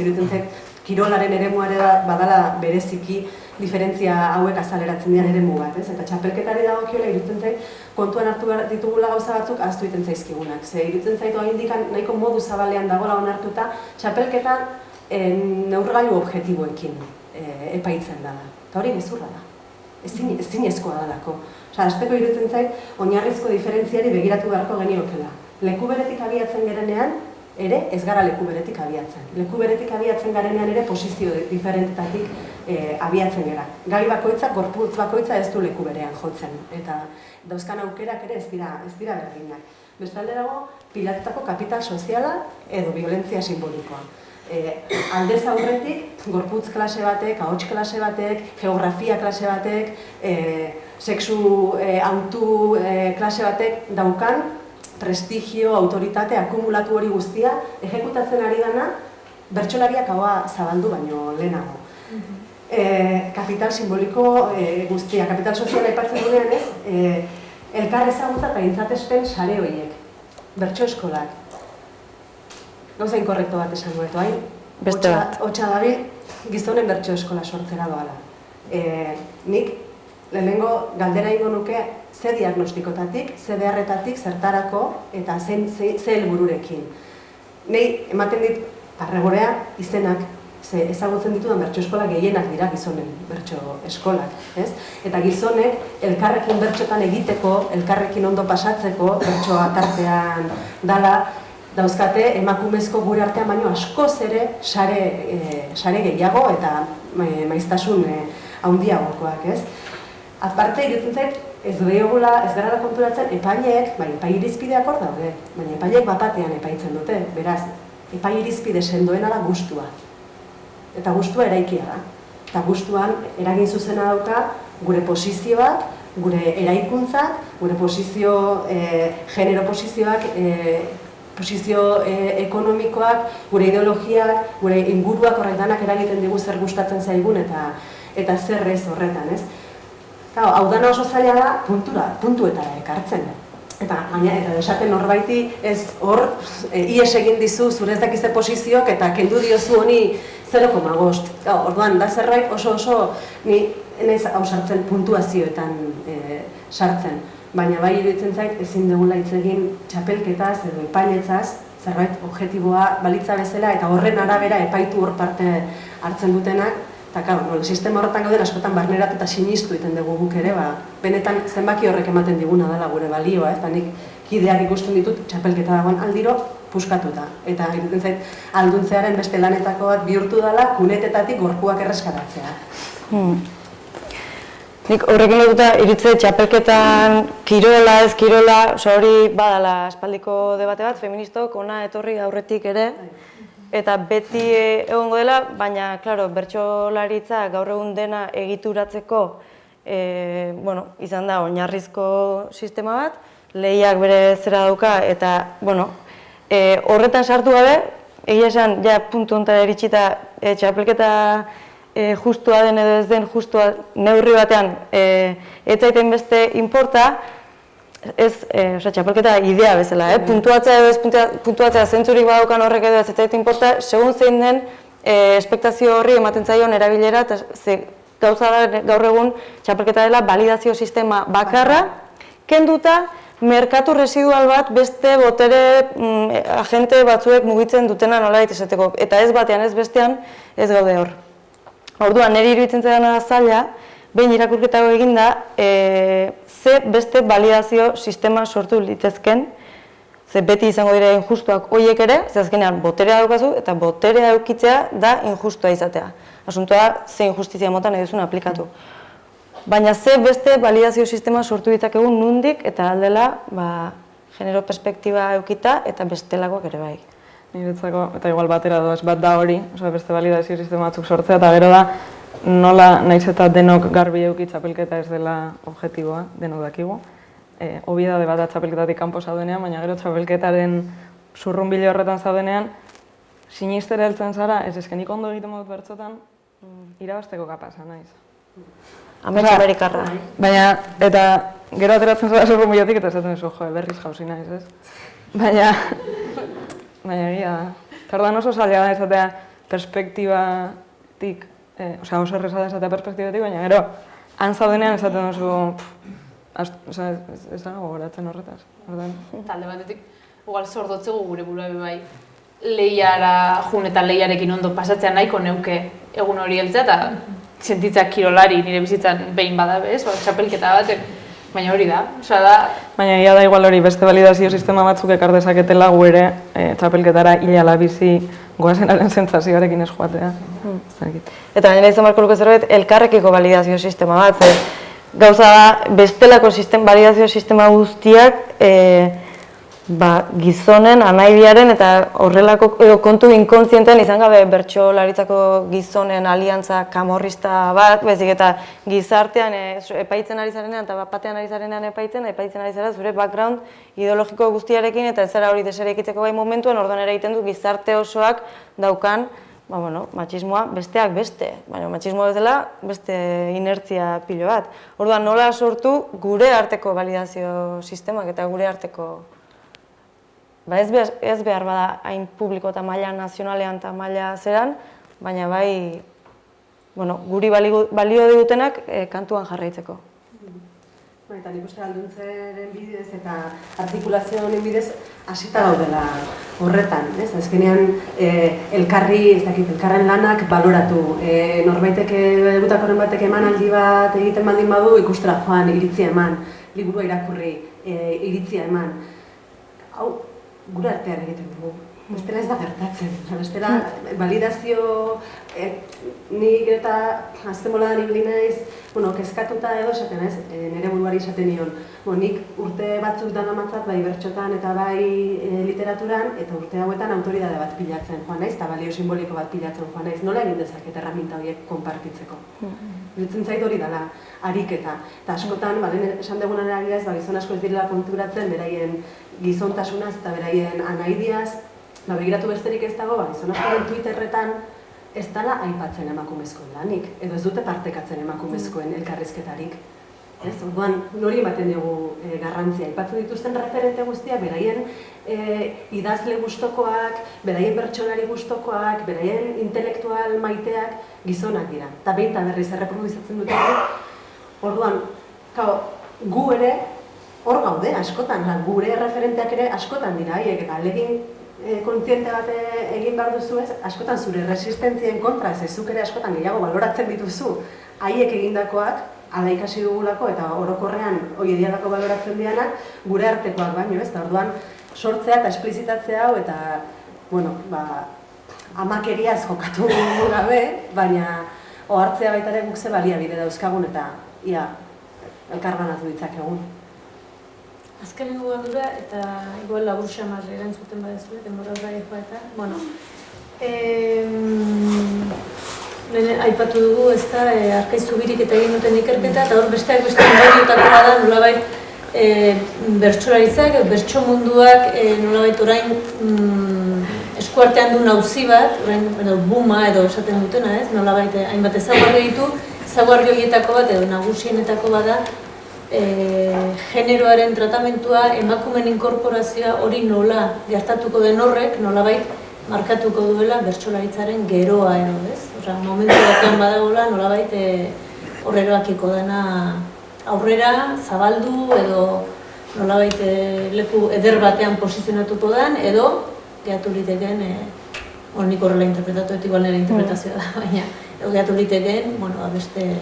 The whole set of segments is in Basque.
iruditzen zait, kirolaren eremuare badala bereziki diferentzia hauek azaleratzen dian eremu bat, ez? Eta txapelketari dagokiola iruditzen zait, kontuan hartu behar ditugula gauza batzuk ahaztu egiten zaizkigunak. Ze iruditzen zait oraindik nahiko modu zabalean dagoela onartuta, txapelketa neurgailu objektiboekin epaitzen dela. Eta hori gezurra da. Ezinezkoa dalako. Hasteko iruditzen zait, oinarrizko diferentziari begiratu beharko geniokela. Leku beretik abiatzen gerenean, ere ez gara leku beretik abiatzen. Leku beretik abiatzen garenean ere posizio diferentetatik abiatzen gara. Gai bakoitza, gorputz bakoitza ez du leku berean jotzen. Eta dauzkan aukerak ere ez dira berdinak. Bestalde dago, pilatutako kapital soziala edo violentzia simbolikoa. Aldez aurretik, gorputz klase batek, ahots klase batek, geografia klase batek, sexu autu klase batek daukan prestigio, autoritate, akumulatu hori guztia, ejekutatzen ari dana, bertsolariak haua zabaldu baino lehenago. Kapital simboliko guztia, kapital soziala aipatzen duenean ez, elkar ezagutza eta intzatespen sare horiek, bertso eskolak. Gauza inkorrekto bat esan duetu, hain? Beste bat. Hotxa dabil, gizonen bertso eskola sortzera doala. Nik, lehenengo galdera ingo nuke, ze diagnostikotatik, ze beharretatik, zertarako, eta ze helbururekin. Nei, ematen dit, parregorea, izenak, ze ezagutzen ditudan bertso eskola gehienak dira gizonen bertso eskolak, ez? Eta gizonek elkarrekin bertsotan egiteko, elkarrekin ondo pasatzeko, bertsoa tartean dala, dauzkate emakumezko gure artean baino askoz ere sare gehiago eta maiztasun handiagokoak, ez? Aparte, iruditzen zait, ez gara konturatzen epaileek, epai irizpideak hor daude, baina epaileek bapatean epaitzen dute, beraz, epai irizpide sendoena da gustua. Eta gustua eraikia da. Eta gustuan eragin zuzena dauka gure posizioak, gure eraikuntzak, gure genero posizioak, posizio ekonomikoak, gure ideologiak, gure inguruak horrek danak eragiten digu zer gustatzen zaigun eta zer ez horretan, ez? Hau dana oso zaila da puntuetara ekartzen. Eta esaten norbaiti ez hor, ies egin dizu zure ez dakize posizioak eta kendu diozu honi 0,5. Orduan, da zerbait oso ni naiz hau sartzen puntuazioetan sartzen. Baina bai iruditzen zait ezin dugula hitz egin txapelketaz edo epailetzaz, zerbait objektiboa balitza bezala eta horren arabera epaitu hor parte hartzen dutenak. Eta, claro, sistema horretan gauden askotan barneratu eta sinistu egiten dugu guk ere, benetan zenbaki horrek ematen diguna dela gure balioa, eta nik kideak ikusten ditut txapelketa dagoen aldiro puskatuta. Eta iruditzen zait, alduntzearen beste lanetako bat bihurtu dela kunetetatik gorpuak erreskaratzea. Nik horrekin lotuta iritze txapelketan kirola ez kirola, hori badala espaldiko debate bat, feministok ona etorri aurretik ere, eta beti egongo dela, baina, klaro, bertsolaritza gaur egun dena egituratzeko izan da oinarrizko sistema bat, lehiak bere zera dauka, eta, horretan sartu gabe, egia esan, puntu hontara iritsita txapelketa justua den edo ez den justua neurri batean ez zaiten beste inporta, txapelketa idea bezala, puntuatzea edo ez puntuatzea zentzurik badaukan horrek edo ez zaiten inporta, segun zein den espektazio horri ematen zaion erabilera, eta gauza da gaur egun txapelketa dela validazio sistema bakarra, kenduta merkatu residual bat beste botere agente batzuek mugitzen dutena nolabait esateko, eta ez batean ez bestean ez gaude hor. Orduan, niri iruditzen zaidana zaila, behin irakurketa eginda, ze beste validazio sistema sortu litezken, ze beti izango dira injustuak horiek ere, ze azkenean boterea daukazu, eta boterea eukitzea da injustua izatea. Asuntoa, ze injustizia motan nahi duzun aplikatu. Baina ze beste validazio sistema sortu ditzakegun nundik, eta aldela, genero perspektiba eukita, eta bestelakoak ere bai. Niretzako, eta igual batera doaz, bat da hori, beste validazio sistema batzuk sortzea, eta gero da, nola naiz eta denok garbi eduki txapelketa ez dela objektiboa, denok dakigu. Obiedade bat da txapelketatik kanpo zaudenean, baina gero txapelketaren zurrunbile horretan zaudenean, sinistera heltzen zara, ez eskenik ondo egiten modut bertzotan, irabazteko kapasa naiz. Amets Amerikarra. Baina, eta gero ateratzen zara zurrunbiletik eta esaten zu, berriz jauzi naiz, ez? Baina egia da. Orduan oso zaila da esatea, perspektibatik, oso erreza da esatea perspektibatik, baina gero, han zaudenean esaten duzu, ez da gogoratzen horretaz. Talde batetik, igual zordotzegu gure burua bai, lehiara jun eta lehiarekin ondo pasatzea nahiko neuke egun hori heltzea, eta sentitzak kirolari nire bizitzan behin bada bez, txapelketa bat, baina hori da, Baina ia da igual hori beste validazio sistema batzuk ekar dezaketela gu ere txapelketara hilala bizi goazenaren sentsazioarekin ez joatea. Eta gainera izan barko luke zerbait, elkarrekiko validazio sistema bat, gauza da, bestelako validazio sistema guztiak gizonen, anaibiaren eta horrelako kontu inkontzienten izan gabe bertsolaritzako gizonen aliantza kamorrista bat, bezik eta gizartean epaitzen ari zarenean eta batean ari zarenean epaitzen ari zara zure background ideologiko guztiarekin eta ez zara hori desereikitzeko bai momentuan, orduan ere egiten du gizarte osoak daukan matxismoa besteak beste, baina matxismoa bezala beste inertzia pilo bat. Orduan nola sortu gure arteko validazio sistemak eta gure arteko ez behar bada hain publiko eta maila nazionalean eta maila zeran, baina bai guri balio digutenak kantuan jarraitzeko. Eta nik uste alduntzeren bidez eta artikulazio honen bidez hasita gaudela horretan. Azkenean elkarren lanak baloratu. Norbaitek debutakoren batek emanaldi bat egiten baldin badu ikustera joan, iritzia eman, liburua irakurri, iritzia eman. Hau, gure artean egiten dugu. Bestela ez da gertatzen. Bestela, validazio, nik eta azten boladan ibili naiz, kezkatuta edo esaten ez, nire buruari esaten nion. Nik urte batzuk daramatzat bai bertsotan eta bai literaturan, eta urte hauetan autoridade bat pilatzen joan naiz, eta balio simboliko bat pilatzen joan naiz. Nola egin dezaket erraminta horiek konpartitzeko? Iruditzen zait hori dela, ariketa. Eta askotan, esan degunan eragiaz, gizon asko ez direla konturatzen, beraien gizontasunaz eta beraien anaidiaz, begiratu besterik ez dago, gizon askoren Twitterretan ez dela aipatzen emakumezkoen lanik, edo ez dute partekatzen emakumezkoen elkarrizketarik. Orduan, nori ematen dugu garrantzia, aipatzen dituzten referente guztiak, beraien idazle gustokoak, beraien bertsolari gustokoak, beraien intelektual maiteak gizonak dira. Eta behin eta berriz erreproduzitzen dute. Orduan, gu ere hor gaude askotan, gure referenteak ere askotan dira, haiek eta alegin kontziente bat egin behar duzu ez, askotan zure resistentzien kontra, zezuk ere askotan gehiago baloratzen dituzu, haiek egindakoak, ala ikasi dugulako eta orokorrean hori dialako baloratzen dianak, gure artekoak baino ez, eta orduan sortzea eta esplizitatzea hau eta, amakeriaz jokatu gabe, baina ohartzea baita ere guk ze baliabide dauzkagun eta ia, elkarbanatu ditzakegun. Azkenengo galdura eta igual labur xamar erantzuten badezu, denbora horra joa eta, aipatu dugu, ez da, Arkaitz Zubirik eta egin duten ikerketa, eta hor besteak beste ondorioetakoa da, nolabait bertsolaritzak, bertso munduak nolabait orain eskuartean du nauzi bat, orain buma edo esaten dutena, ez? Nolabait hainbat ezaugarri ditu, ezaugarri horietako bat edo nagusienetako bat da, generoaren tratamentua, emakumeen inkorporazioa hori nola gertatuko den horrek, nolabait markatuko duela bertsolaritzaren geroa edo, ez? Osea, momentu batean badagoela nolabait horreroakiko dena aurrera, zabaldu edo nolabait leku eder batean posizionatuko den edo gehatu litekeen, nik horrela interpretatu eta igual nire interpretazioa da, baina gehatu litekeen, beste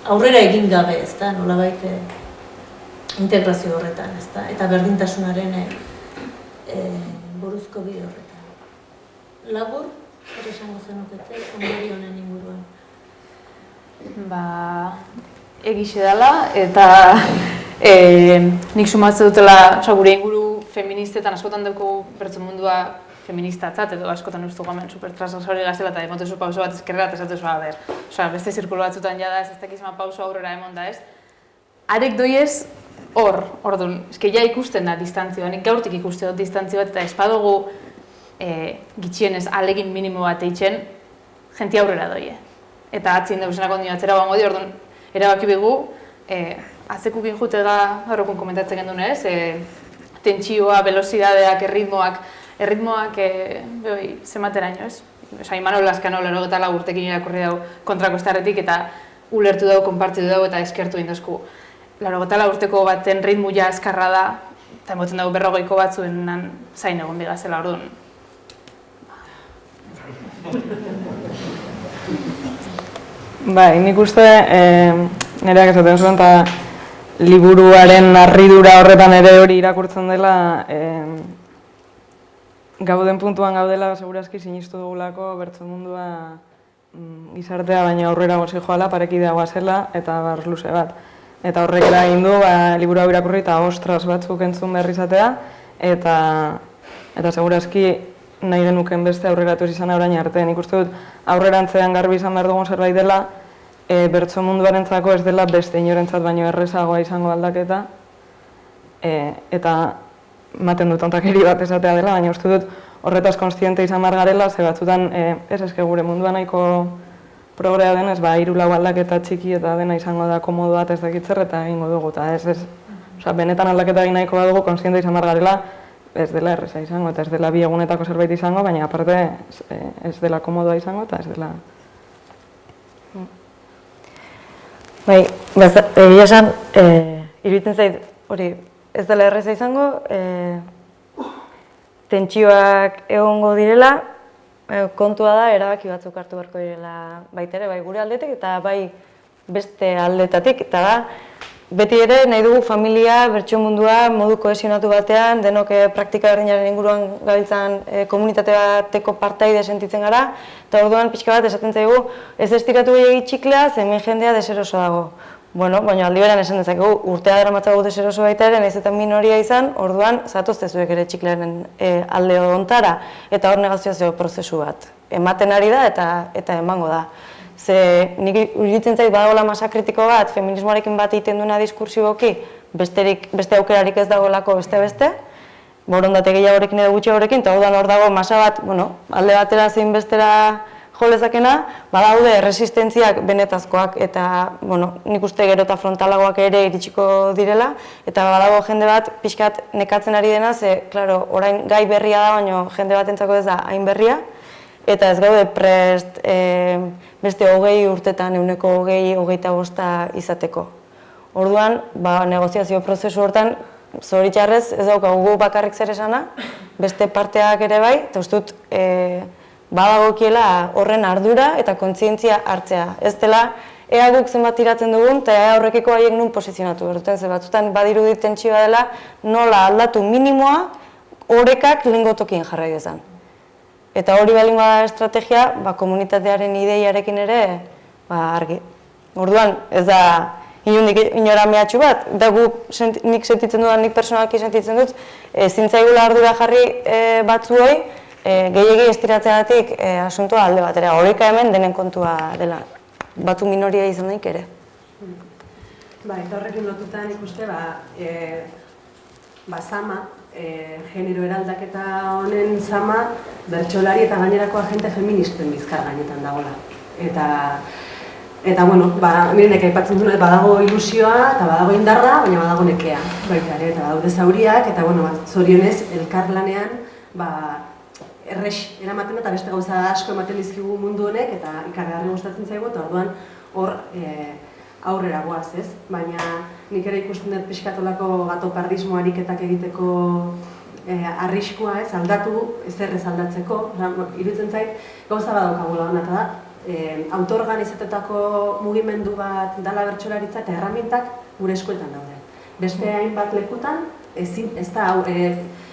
aurrera egin gabe, ez da, nolabait integrazio horretan, ez da, eta berdintasunaren buruzko bide horretan. Labur, zer esango zenukete, ondori honen inguruan? Egixe dela, eta nik sumatzen dutela, gure inguru feministetan askotan dugu bertso mundua feministatzat, edo askotan uste gomen supertransexuali gazela eta emotezu pauso bat ezkerrera eta esatu zua, beste zirkulo batzutan jada ez dakizma pauso aurrera emon da ez. Arek doiez orduan, ja ikusten da distantzioa, nik gaurtik ikuste dut distantzio bat eta espadugu gitxienez alegin minimo bat eitzen, jenti aurrera doie. Eta atzien dugu zenako nio atzera bango di, orduan, erabaki begu, atzekukin jutega, horrekun komentatzen gendun ez, tentsioa, velozidadeak, erritmoak, zenbateraino ez? Imanol Lazkano 84 urtekin irakurri dau kontrako estarretik eta ulertu dau, konpartitu dau eta eskertu indozku. 84 urteko baten ritmu ja azkarra da, eta emotzen dago 40ko batzuenan zain egon bigazela, orduan. Bai, nik uste nireak esaten zuen eta liburuaren harridura horretan ere hori irakurtzen dela gauden puntuan gaudela segurazki sinistu dugulako bertso mundua gizartea baina aurrera gozi joala, parekideagoa zela eta bar luze bat. Eta horrek eragin du liburu hau irakurri eta ostras batzuk entzun behar izatea eta segurazki nahi genuken beste aurreratu izan orain arte. Nik uste dut aurrerantzean garbi izan behar dugun zerbait dela bertso munduarentzako ez dela beste inorentzat baino errezagoa izango aldaketa eta ematen dut ontakeri bat esatea dela, baina uste dut horretaz kontziente izan behar garela, ze batzutan ez gure mundua nahiko progrea denez, 3-4 aldaketa txiki eta dena izango da komodo bat ez dakitzer eta egingo dugu, eta benetan aldaketa egin nahiko badugu kontziente izan behar garela, ez dela erreza izango eta ez dela 2 egunetako zerbait izango, baina aparte ez dela komodoa izango eta ez dela... Bai, egia esan, iruditzen zait hori ez dela erreza izango, tentsioak egongo direla, kontua da erabaki batzuk hartu beharko direla baita ere, bai gure aldetik eta bai beste aldetatik, eta da beti ere nahi dugu familia, bertso mundua, modu kohesionatu batean, denok praktika berdinaren inguruan gabiltzan komunitate bateko partaide sentitzen gara, eta orduan pixka bat esaten zaigu ez estiratu gehiagik txiklea, ze hemen jendea deseroso dago. Bueno, baina aldi berean esan dezakegu urtea daramatzagu deseroso baita ere, nahiz eta minoria izan, orduan zatozte zuek ere txiklearen alde hontara, eta hor negoziazio prozesu bat. Ematen ari da eta emango da. Ze nik uritzen zait badagoela masa kritiko bat, feminismoarekin bat egiten duena diskursiboki, beste aukerarik ez dagoelako beste, borondate gehiagorekin edo gutxiagorekin, eta hor dago masa bat, alde batera zein bestera jo lezakena, badaude resistentziak benetazkoak eta nik uste gero eta frontalagoak ere iritsiko direla, eta badago jende bat pixkat nekatzen ari dena, ze, klaro, orain gai berria da, baina jende batentzako ez da hain berria, eta ez gaude prest beste 20 urtetan, 25 izateko. Orduan, negoziazio prozesu hortan, zoritxarrez ez daukagu bakarrik zer esana, beste parteak ere bai, eta uste dut badagokiela horren ardura eta kontzientzia hartzea. Ez dela, ea guk zenbat tiratzen dugun, eta ea horrekiko haiek nun posizionatu behar duten, ze batzutan badirudi tentsioa dela, nola aldatu minimoa, orekak lehengo tokien jarrai dezan. Eta hori balin bada estrategia, komunitatearen ideiarekin ere argi. Orduan, ez da inondik inora mehatxu bat, da nik sentitzen dudan, nik personalki sentitzen dut, zintzaigula ardura jarri batzuoi, gehiegi estiratzeagatik asuntoa alde batera. Horika hemen denen kontua dela, batu minoria izan daik ere. Eta horrekin lotutan ikuste, zama, genero eraldaketa honen zama, bertsolari eta gainerako agente feministen bizkar gainetan dagoela. Eta, mirenek aipatzen duen, badago ilusioa eta badago indarra, baina badago nekea baita ere, eta daude zauriak, eta zorionez, elkarlanean, errex eramaten eta beste gauza asko ematen dizkigu mundu honek, eta ikargarri gustatzen zaigu, eta orduan hor aurrera goaz, ez? Baina nik ere ikusten dut pixkatolako gatopardismo ariketak egiteko arriskua, ez? Aldatu, ezerrez aldatzeko, iruditzen zait, gauza badaukagula hona, eta da, autoorganizatetako mugimendu bat dala bertsolaritza eta erramintak gure eskuetan daude. Beste hainbat lekutan, ez da,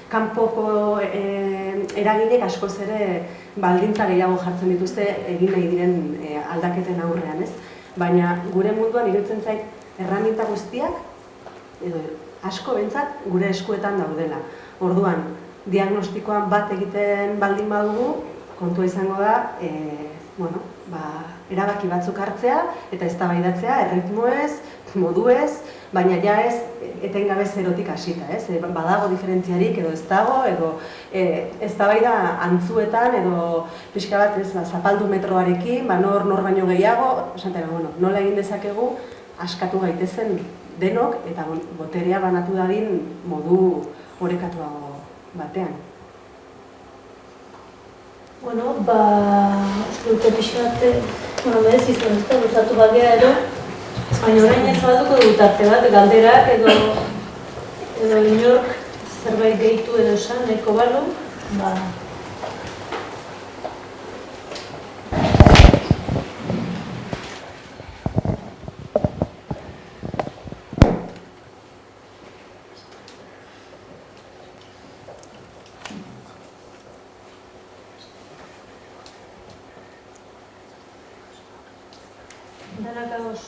kanpoko eraginek askoz ere baldintza gehiago jartzen dituzte egin nahi diren aldaketen aurrean, ez? Baina gure munduan iruditzen zait erraminta guztiak, edo asko behintzat gure eskuetan daudela. Orduan, diagnostikoan bat egiten baldin badugu, kontua izango da, erabaki batzuk hartzea eta eztabaidatzea erritmoez, moduez, baina ja ez etengabe zerotik hasita, ez? Badago diferentziarik edo ez dago, edo eztabaida antzuetan edo pixka bat zapaldu metroarekin, nor baino gehiago, nola egin dezakegu askatu gaitezen denok eta boterea banatu dadin modu orekatuago batean. Bueno, uste dute pixat, berez izan ez da, gustatu bagea ero, baina orain ez baduko dut arte bat, galderak edo inork zerbait gehitu edo esan, nahiko balu, Danak ados.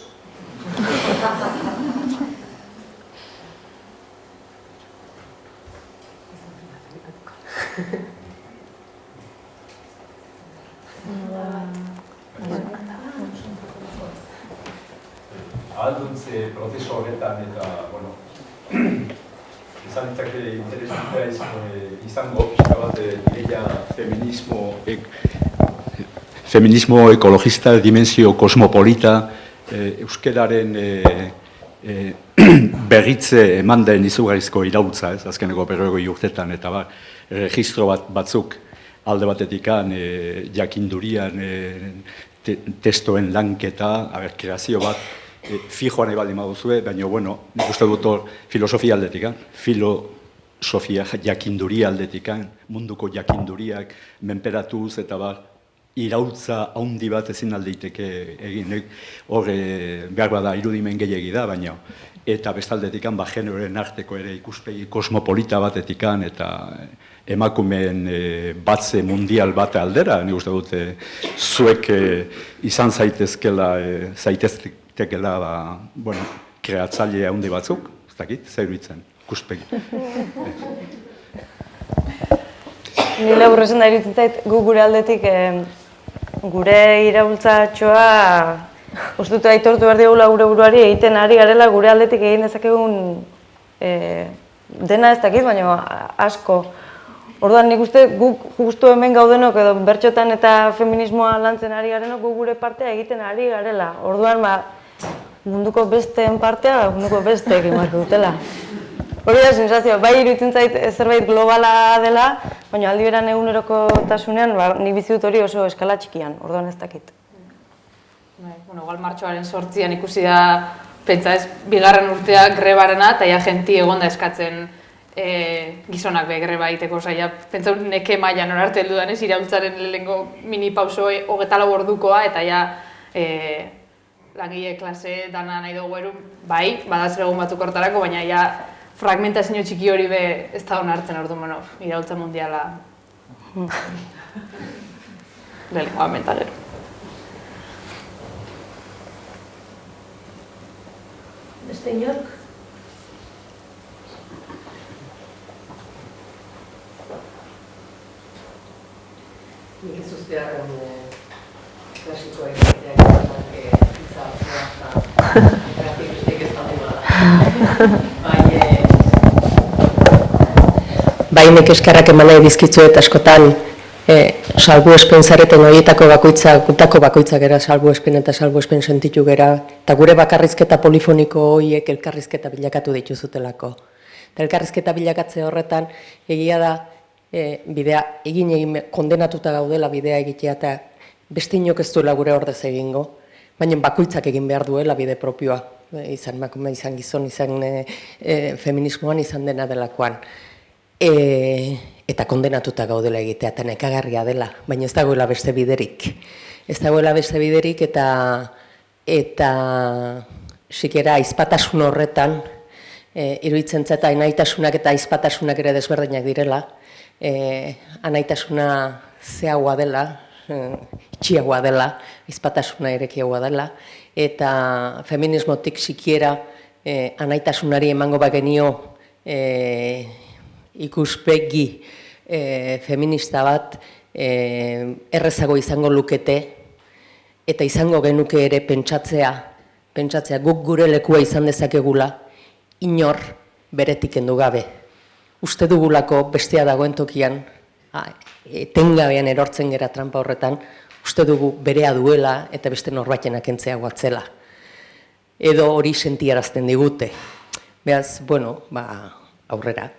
Ahalduntze prozesu horretan eta, bueno, izan ditzake interesantea izango, pixka bat, ideia feminismo ekologista, dimensio kosmopolita, euskararen berritze eman den izugarrizko iraultza, azkeneko 40 urtetan, eta registro batzuk alde batetikan, jakindurian, testoen lanketa, kreazio bat, fijoan ebaldin baduzue, baina, bueno, nik uste dut hor filosofia aldetikan, filosofia jakinduria aldetikan, munduko jakinduriak menperatuz eta iraultza handi bat ezin aldeiteke egin. Hor, behar bada irudimen gehiagi da, baina, eta bestaldetikan, generoren arteko ere ikuspegi kosmopolita batetikan, eta emakumeen batze mundial bat aldera, nik uste dut, zuek izan zaitezkela, bueno, kreatzaile handi batzuk, ez dakit, zer duitzen, ikuspegi. Nire aurrezen da iruditzen zait, gu gure aldetik, gure iraultzatxoa, uste dut aitortu behar digula gure buruari egiten ari garela gure aldetik egin dezakegun dena ez dakit, baina asko. Orduan nik uste guk justu hemen gaudenok edo bertxotan eta feminismoa lantzen ari garenok gu gure partea egiten ari garela. Orduan munduko besteen partea, munduko besteek imarko dutela. Hori da sensazioa, bai iruditzen zait zerbait globala dela, baina aldi beran egunerokotasunean nik bizi dut hori oso eskala txikian, orduan ez dakit. Bueno, igual martxoaren 8an ikusi da, pentsa ez, 2. urtea grebarena, eta ja genti egonda eskatzen gizonak be greba egiteko, osea, pentsa neke mailan orarte heldu danez, iraultzaren lehenengo mini pauso 24 ordukoa, eta ja langile klase dana nahi dugu eru, bai, badaz egun batzuk hortarako, baina ja fragmentazio txiki hori be ez da onartzen orduan, iraultza mundiala lehenengoa menta gero. Beste inork? Nik ez ustearen klasiko egiteak izan izan eta gratik besteik ez da Bainek eskarrak emanai dizkitzu eta askotan salbuespen zareten horietako bakoitzak gera salbuespen eta salbuespen sentitu gera, eta gure bakarrizketa polifoniko horiek elkarrizketa bilakatu dituzutelako. Eta elkarrizketa bilakatze horretan egia da bidea egin kondenatuta gaudela bidea egitea eta beste inok ez duela gure ordez egingo, baina bakoitzak egin behar duela bide propioa, izan emakume, izan gizon, izan feminismoan, izan dena delakoan. Eta kondenatuta gaudela egitea, eta nekagarria dela, baina ez dagoela beste biderik. Ez dagoela beste biderik eta sikera aizpatasun horretan, iruditzen zeta anaitasunak eta aizpatasunak ere desberdinak direla, anaitasuna zehagoa dela, itxiagoa dela, aizpatasuna irekiagoa dela, eta feminismotik sikiera anaitasunari emango bagenio ikuspegi feminista bat errezago izango lukete eta izango genuke ere pentsatzea guk gure lekua izan dezakegula inor beretik kendu gabe. Uste dugulako bestea dagoen tokian, etengabean erortzen gera trampa horretan, uste dugu berea duela eta beste norbaitenak kentzea guatzela. Edo hori sentiarazten digute. Beraz, bueno, aurrera.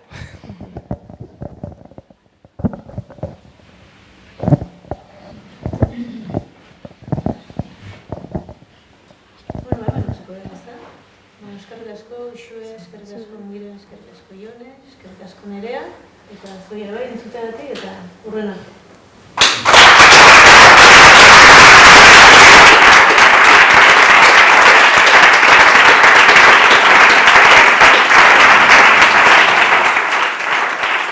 eskerrik asko Uxue, eskerrik asko Miren, eskerrik asko Jone, eskerrik asko Nerea, eta zuei ere bai entzuteagatik eta hurrena.